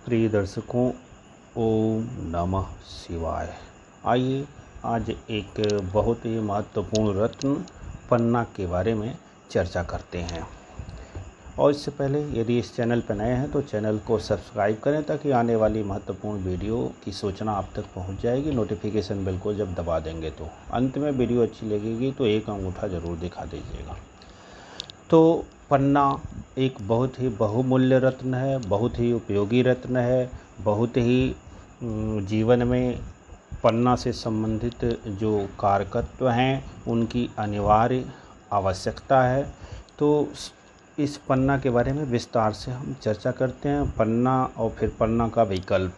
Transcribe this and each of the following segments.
प्रिय दर्शकों, ओम नमः शिवाय। आइए आज एक बहुत ही महत्वपूर्ण रत्न पन्ना के बारे में चर्चा करते हैं। और इससे पहले यदि इस चैनल पर नए हैं तो चैनल को सब्सक्राइब करें ताकि आने वाली महत्वपूर्ण वीडियो की सूचना आप तक पहुंच जाएगी। नोटिफिकेशन बेल को जब दबा देंगे तो अंत में वीडियो अच्छी लगेगी तो एक अंगूठा ज़रूर दिखा दीजिएगा। तो पन्ना एक बहुत ही बहुमूल्य रत्न है, बहुत ही उपयोगी रत्न है, बहुत ही जीवन में पन्ना से संबंधित जो कारकत्व हैं उनकी अनिवार्य आवश्यकता है। तो इस पन्ना के बारे में विस्तार से हम चर्चा करते हैं, पन्ना और फिर पन्ना का विकल्प।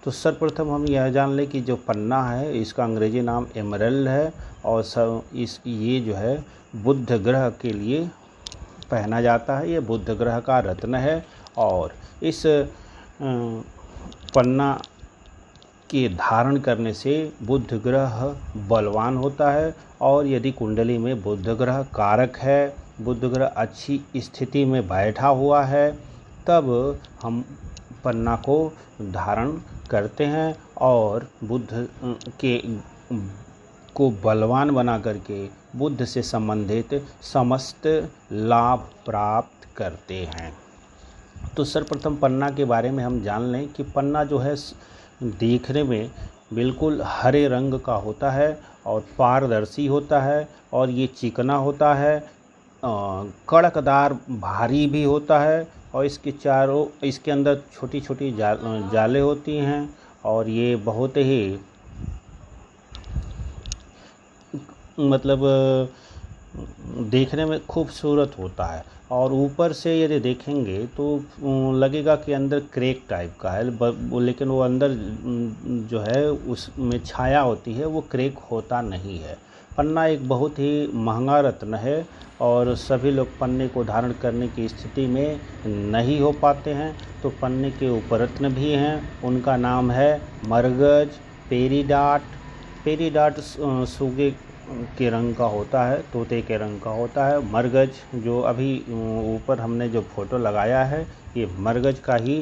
तो सर्वप्रथम हम यह जान लें कि जो पन्ना है इसका अंग्रेजी नाम एमरल्ड है और ये जो है बुध ग्रह के लिए पहना जाता है। ये बुध ग्रह का रत्न है और इस पन्ना के धारण करने से बुध ग्रह बलवान होता है। और यदि कुंडली में बुध ग्रह कारक है, बुध ग्रह अच्छी स्थिति में बैठा हुआ है, तब हम पन्ना को धारण करते हैं और बुध को बलवान बना करके बुध से संबंधित समस्त लाभ प्राप्त करते हैं। तो सर्वप्रथम पन्ना के बारे में हम जान लें कि पन्ना जो है देखने में बिल्कुल हरे रंग का होता है और पारदर्शी होता है और ये चिकना होता है, कड़कदार भारी भी होता है और इसके अंदर छोटी छोटी जालें होती हैं और ये बहुत ही देखने में खूबसूरत होता है। और ऊपर से यदि देखेंगे तो लगेगा कि अंदर क्रैक टाइप का है, लेकिन वो अंदर जो है उसमें छाया होती है, वो क्रैक होता नहीं है। पन्ना एक बहुत ही महंगा रत्न है और सभी लोग पन्ने को धारण करने की स्थिति में नहीं हो पाते हैं। तो पन्ने के उपरत्न भी हैं, उनका नाम है मरगज, पेरीडाट सूगे के रंग का होता है, तोते के रंग का होता है। मरगज जो अभी ऊपर हमने जो फोटो लगाया है ये मरगज का ही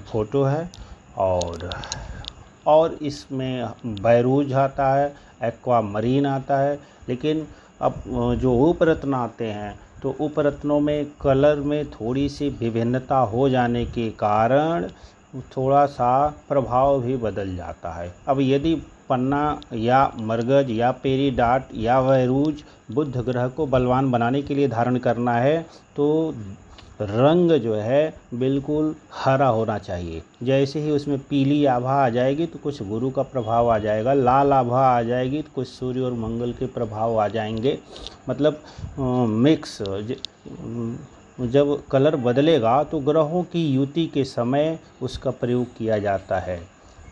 फोटो है। और इसमें बैरूज आता है, एक्वामरीन आता है। लेकिन अब जो उपरत्न आते हैं तो उपरत्नों में कलर में थोड़ी सी विभिन्नता हो जाने के कारण थोड़ा सा प्रभाव भी बदल जाता है। अब यदि पन्ना या मरगज या पेरीडाट या बैरूज बुध ग्रह को बलवान बनाने के लिए धारण करना है तो रंग जो है बिल्कुल हरा होना चाहिए। जैसे ही उसमें पीली आभा आ जाएगी तो कुछ गुरु का प्रभाव आ जाएगा, लाल आभा आ जाएगी तो कुछ सूर्य और मंगल के प्रभाव आ जाएंगे। मतलब मिक्स जब कलर बदलेगा तो ग्रहों की युति के समय उसका प्रयोग किया जाता है।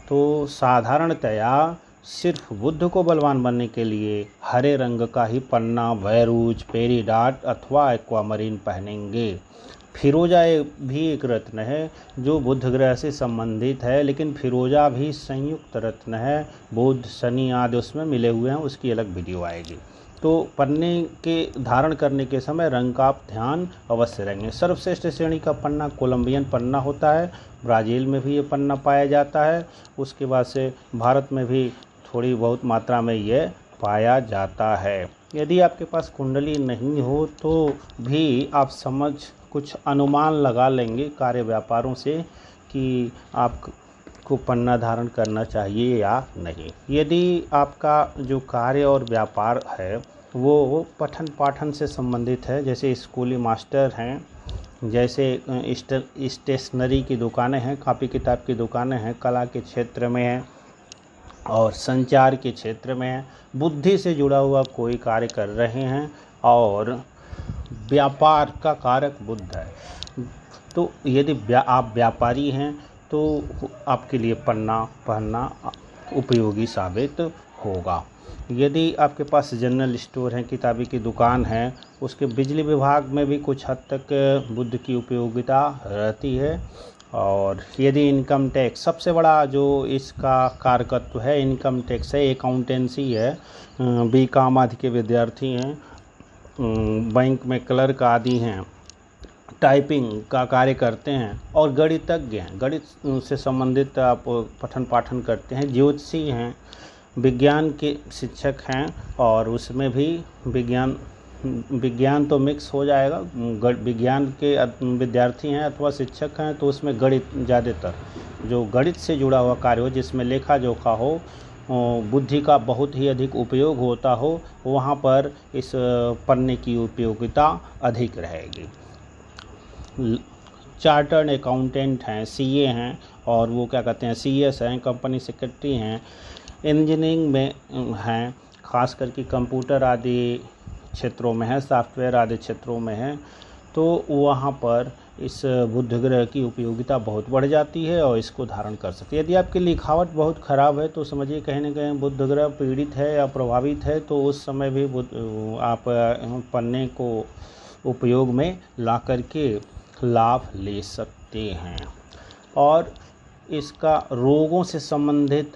तो साधारणतया सिर्फ बुध को बलवान बनने के लिए हरे रंग का ही पन्ना, बैरूज, पेरीडाट अथवा एक्वामरीन पहनेंगे। फिरोजा भी एक रत्न है जो बुध ग्रह से संबंधित है, लेकिन फिरोजा भी संयुक्त रत्न है, बुध शनि आदि उसमें मिले हुए हैं, उसकी अलग वीडियो आएगी। तो पन्ने के धारण करने के समय रंग का आप ध्यान अवश्य रखेंगे। सर्वश्रेष्ठ श्रेणी का पन्ना कोलंबियन पन्ना होता है, ब्राज़ील में भी ये पन्ना पाया जाता है। उसके बाद से भारत में भी थोड़ी बहुत मात्रा में ये पाया जाता है। यदि आपके पास कुंडली नहीं हो तो भी आप कुछ अनुमान लगा लेंगे कार्य व्यापारों से कि आपको पन्ना धारण करना चाहिए या नहीं। यदि आपका जो कार्य और व्यापार है वो पठन पाठन से संबंधित है, जैसे स्कूली मास्टर हैं, जैसे स्टेशनरी की दुकानें हैं, कापी किताब की दुकानें हैं, कला के क्षेत्र में हैं और संचार के क्षेत्र में हैं, बुद्धि से जुड़ा हुआ कोई कार्य कर रहे हैं और व्यापार का कारक बुध है, तो यदि आप व्यापारी हैं तो आपके लिए पन्ना पहनना उपयोगी साबित होगा। यदि आपके पास जनरल स्टोर है, किताबी की दुकान है, उसके बिजली विभाग में भी कुछ हद तक बुध की उपयोगिता रहती है। और यदि इनकम टैक्स, सबसे बड़ा जो इसका कारकत्व है इनकम टैक्स है, अकाउंटेंसी है, बीकॉम आदि के विद्यार्थी हैं, बैंक में क्लर्क आदि हैं, टाइपिंग का कार्य करते हैं और गणितज्ञ हैं, गणित से संबंधित आप पठन पाठन करते हैं, ज्योतिषी हैं, विज्ञान के शिक्षक हैं और उसमें भी विज्ञान तो मिक्स हो जाएगा, विज्ञान के विद्यार्थी हैं अथवा शिक्षक हैं तो उसमें गणित ज़्यादातर जो गणित से जुड़ा हुआ कार्य हो, जिसमें लेखा जोखा हो, बुद्धि का बहुत ही अधिक उपयोग होता हो, वहाँ पर इस पन्ने की उपयोगिता अधिक रहेगी। चार्टर्ड अकाउंटेंट हैं, सीए हैं और वो क्या कहते हैं सीएस हैं, कंपनी सेक्रेटरी हैं, इंजीनियरिंग में हैं, खास करके कंप्यूटर आदि क्षेत्रों में है, सॉफ्टवेयर आदि क्षेत्रों में है, तो वहाँ पर इस बुध ग्रह की उपयोगिता बहुत बढ़ जाती है और इसको धारण कर सकती है। यदि आपकी लिखावट बहुत ख़राब है तो समझिए कहीं ना कहीं बुध ग्रह पीड़ित है या प्रभावित है, तो उस समय भी आप पन्ने को उपयोग में ला करके लाभ ले सकते हैं। और इसका रोगों से संबंधित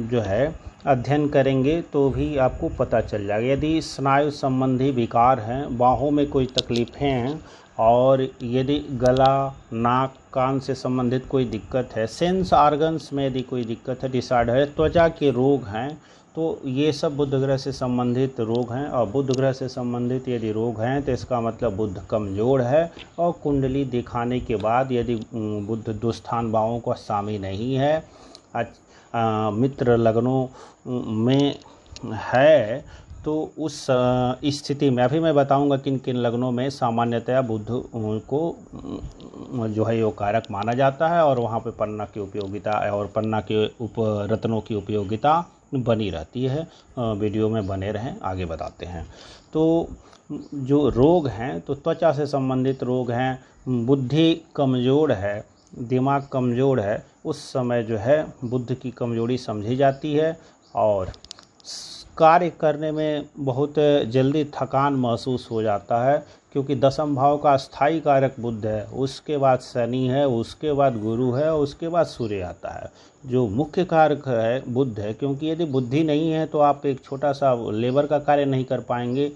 जो है अध्ययन करेंगे तो भी आपको पता चल जाएगा। यदि स्नायु संबंधी विकार हैं, बाहों में कोई तकलीफ़ें हैं और यदि गला, नाक, कान से संबंधित कोई दिक्कत है, सेंस ऑर्गन्स में यदि कोई दिक्कत है, डिसऑर्डर है, त्वचा के रोग हैं, तो ये सब बुध ग्रह से संबंधित रोग हैं। और बुध ग्रह से संबंधित यदि रोग हैं तो इसका मतलब बुध कमज़ोर है। और कुंडली दिखाने के बाद यदि बुध दुस्थान भावों का स्वामी नहीं है, मित्र लग्नों में है, तो उस स्थिति में अभी मैं बताऊंगा किन किन लग्नों में सामान्यतया बुध को जो है योग कारक माना जाता है और वहाँ पे पन्ना की उपयोगिता और पन्ना के रत्नों की उपयोगिता बनी रहती है। वीडियो में बने रहें, आगे बताते हैं। तो जो रोग हैं तो त्वचा से संबंधित रोग हैं, बुद्धि कमज़ोर है, दिमाग कमज़ोर है, उस समय जो है बुद्ध की कमजोरी समझी जाती है और कार्य करने में बहुत जल्दी थकान महसूस हो जाता है, क्योंकि दशम भाव का स्थायी कारक बुध है, उसके बाद शनि है, उसके बाद गुरु है और उसके बाद सूर्य आता है। जो मुख्य कारक है बुध है, क्योंकि यदि बुद्धि नहीं है तो आप एक छोटा सा लेबर का कार्य नहीं कर पाएंगे,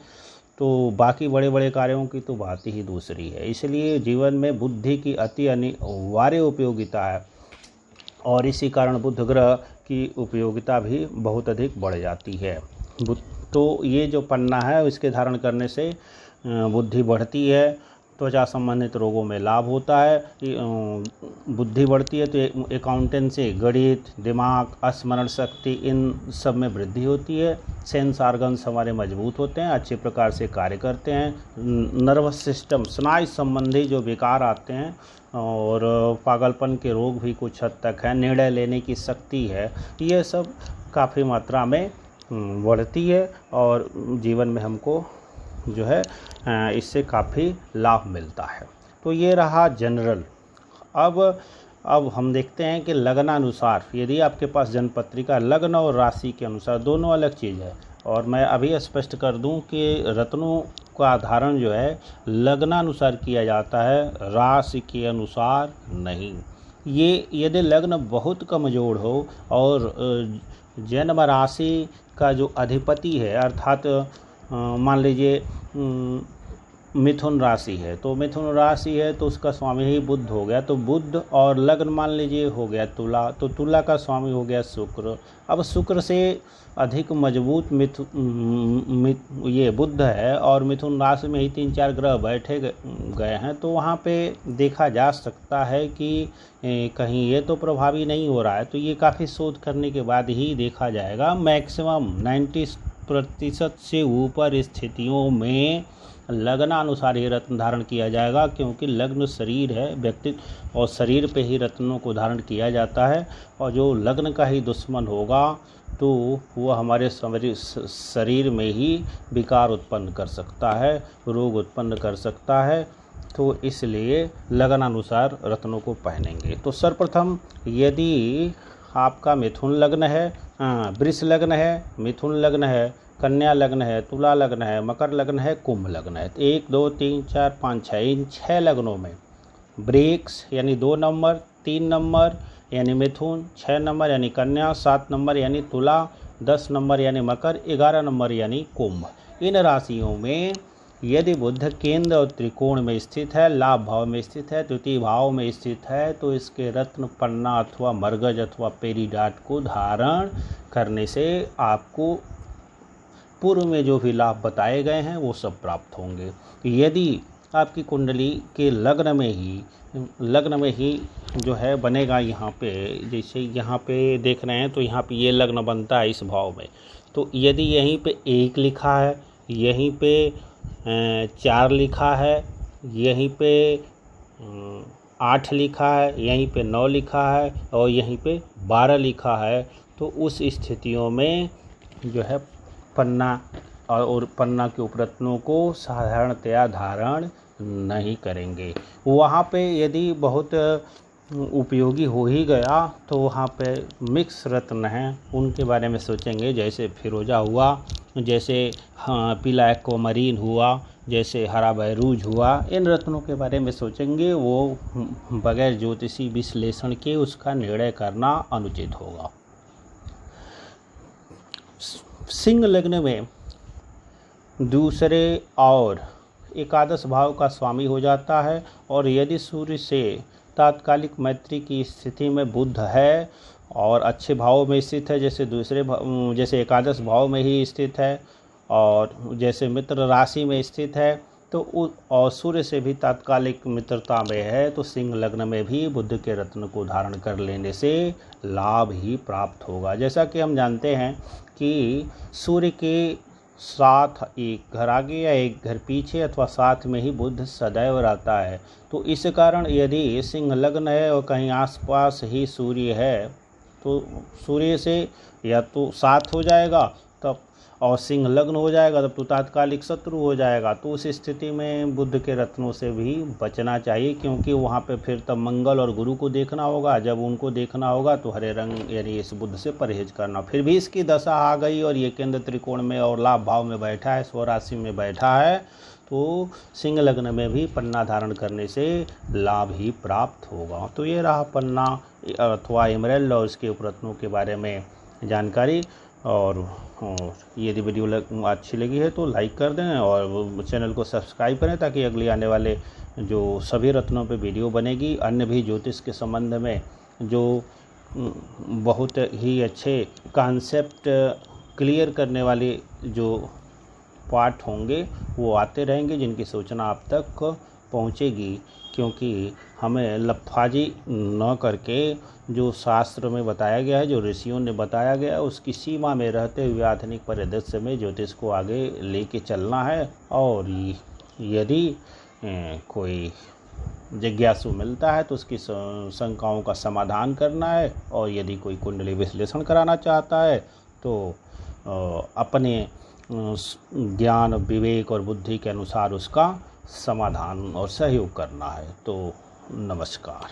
तो बाकी बड़े बड़े कार्यों की तो बात ही दूसरी है। इसलिए जीवन में बुद्धि की अति अनिवार्य उपयोगिता है और इसी कारण बुध ग्रह की उपयोगिता भी बहुत अधिक बढ़ जाती है। तो ये जो पन्ना है इसके धारण करने से बुद्धि बढ़ती है, त्वचा संबंधित रोगों में लाभ होता है, बुद्धि बढ़ती है तो अकाउंटेंसी, गणित, दिमाग, स्मरण शक्ति, इन सब में वृद्धि होती है। सेंस ऑर्गन्स हमारे मजबूत होते हैं, अच्छे प्रकार से कार्य करते हैं। नर्वस सिस्टम, स्नायु संबंधी जो विकार आते हैं और पागलपन के रोग भी कुछ हद तक है, निर्णय लेने की शक्ति है, ये सब काफ़ी मात्रा में बढ़ती है और जीवन में हमको जो है इससे काफ़ी लाभ मिलता है। तो ये रहा जनरल। अब हम देखते हैं कि लग्नानुसार, यदि आपके पास जन्मपत्रिका लग्न और राशि के अनुसार दोनों अलग चीज़ है, और मैं अभी स्पष्ट कर दूं कि रत्नों का धारण जो है लग्नानुसार किया जाता है, राशि के अनुसार नहीं। ये यदि लग्न बहुत कमज़ोर हो और जन्म राशि का जो अधिपति है, अर्थात मान लीजिए मिथुन राशि है, तो मिथुन राशि है तो उसका स्वामी ही बुध हो गया, तो बुध और लग्न मान लीजिए हो गया तुला, तो तुला का स्वामी हो गया शुक्र। अब शुक्र से अधिक मजबूत ये बुध है और मिथुन राशि में ही 3-4 ग्रह बैठे गए हैं, तो वहाँ पे देखा जा सकता है कि कहीं ये तो प्रभावी नहीं हो रहा है। तो ये काफ़ी शोध करने के बाद ही देखा जाएगा। मैक्सिमम 90% से ऊपर स्थितियों में लग्नानुसार ही रत्न धारण किया जाएगा, क्योंकि लग्न शरीर है, व्यक्ति और शरीर पे ही रत्नों को धारण किया जाता है। और जो लग्न का ही दुश्मन होगा तो वह हमारे शरीर में ही विकार उत्पन्न कर सकता है, रोग उत्पन्न कर सकता है। तो इसलिए लग्नानुसार रत्नों को पहनेंगे। तो सर्वप्रथम यदि आपका मिथुन लग्न है, वृष लग्न है, मिथुन लग्न है, कन्या लग्न है, तुला लग्न है, मकर लग्न है, कुंभ लग्न है, तो 1 2 3 4 5 6 इन 6 लग्नों में ब्रेक्स यानी 2 नंबर, 3 नंबर यानी मिथुन, 6 नंबर यानी कन्या, 7 नंबर यानी तुला, 10 नंबर यानी मकर, 11 नंबर यानी कुंभ। इन राशियों में यदि बुध केंद्र और त्रिकोण में स्थित है, लाभ भाव में स्थित है, तृतीय भाव में स्थित है, तो इसके रत्न, पन्ना अथवा मरगज अथवा पेरीडाट को धारण करने से आपको पूर्व में जो भी लाभ बताए गए हैं वो सब प्राप्त होंगे। यदि आपकी कुंडली के लग्न में ही जो है बनेगा, यहाँ पे जैसे यहाँ पे देख रहे हैं तो यहाँ पे ये लग्न बनता है इस भाव में, तो यदि यहीं पे 1 लिखा है, यहीं पे 4 लिखा है, यहीं पे 8 लिखा है, यहीं पे 9 लिखा है और यहीं पे 12 लिखा है, तो उस स्थितियों में जो है पन्ना और पन्ना के उपरत्नों को साधारणतया धारण नहीं करेंगे। वहाँ पे यदि बहुत उपयोगी हो ही गया तो वहाँ पे मिक्स रत्न हैं, उनके बारे में सोचेंगे, जैसे फिरोजा हुआ, जैसे पीला एक्वामरीन हुआ, जैसे हरा बैरूज हुआ। इन रत्नों के बारे में सोचेंगे, वो बगैर ज्योतिषी विश्लेषण के उसका निर्णय करना अनुचित होगा। सिंह लग्न में दूसरे और एकादश भाव का स्वामी हो जाता है, और यदि सूर्य से तात्कालिक मैत्री की स्थिति में बुध है और अच्छे भाव में स्थित है, जैसे एकादश भाव में ही स्थित है और जैसे मित्र राशि में स्थित है, तो और सूर्य से भी तात्कालिक मित्रता में है, तो सिंह लग्न में भी बुध के रत्न को धारण कर लेने से लाभ ही प्राप्त होगा। जैसा कि हम जानते हैं कि सूर्य के साथ एक घर आगे या एक घर पीछे अथवा साथ में ही बुध सदैव रहता है, तो इस कारण यदि सिंह लग्न है और कहीं आसपास ही सूर्य है, तो सूर्य से या तो साथ हो जाएगा तब, और सिंह लग्न हो जाएगा तब तो तात्कालिक शत्रु हो जाएगा। तो उस स्थिति में बुध के रत्नों से भी बचना चाहिए, क्योंकि वहाँ पे फिर तब मंगल और गुरु को देखना होगा। जब उनको देखना होगा तो हरे रंग यानी इस बुध से परहेज करना। फिर भी इसकी दशा आ गई और ये केंद्र त्रिकोण में और लाभ भाव में बैठा है, स्वराशि में बैठा है, तो सिंह लग्न में भी पन्ना धारण करने से लाभ ही प्राप्त होगा। तो ये रहा पन्ना अथवा एमरेल्ड और इसके उपरत्नों के बारे में जानकारी। और यदि वीडियो अच्छी लगी है तो लाइक कर दें और चैनल को सब्सक्राइब करें, ताकि अगली आने वाले जो सभी रत्नों पे वीडियो बनेगी, अन्य भी ज्योतिष के संबंध में जो बहुत ही अच्छे कॉन्सेप्ट क्लियर करने वाले जो पार्ट होंगे वो आते रहेंगे, जिनकी सूचना आप तक पहुंचेगी। क्योंकि हमें लफाजी न करके जो शास्त्र में बताया गया है, जो ऋषियों ने बताया गया है, उसकी सीमा में रहते हुए आधुनिक परिदृश्य में ज्योतिष को आगे लेके चलना है। और यदि कोई जिज्ञासु मिलता है तो उसकी शंकाओं का समाधान करना है, और यदि कोई कुंडली विश्लेषण कराना चाहता है तो अपने ज्ञान, विवेक और बुद्धि के अनुसार उसका समाधान और सहयोग करना है। तो नमस्कार।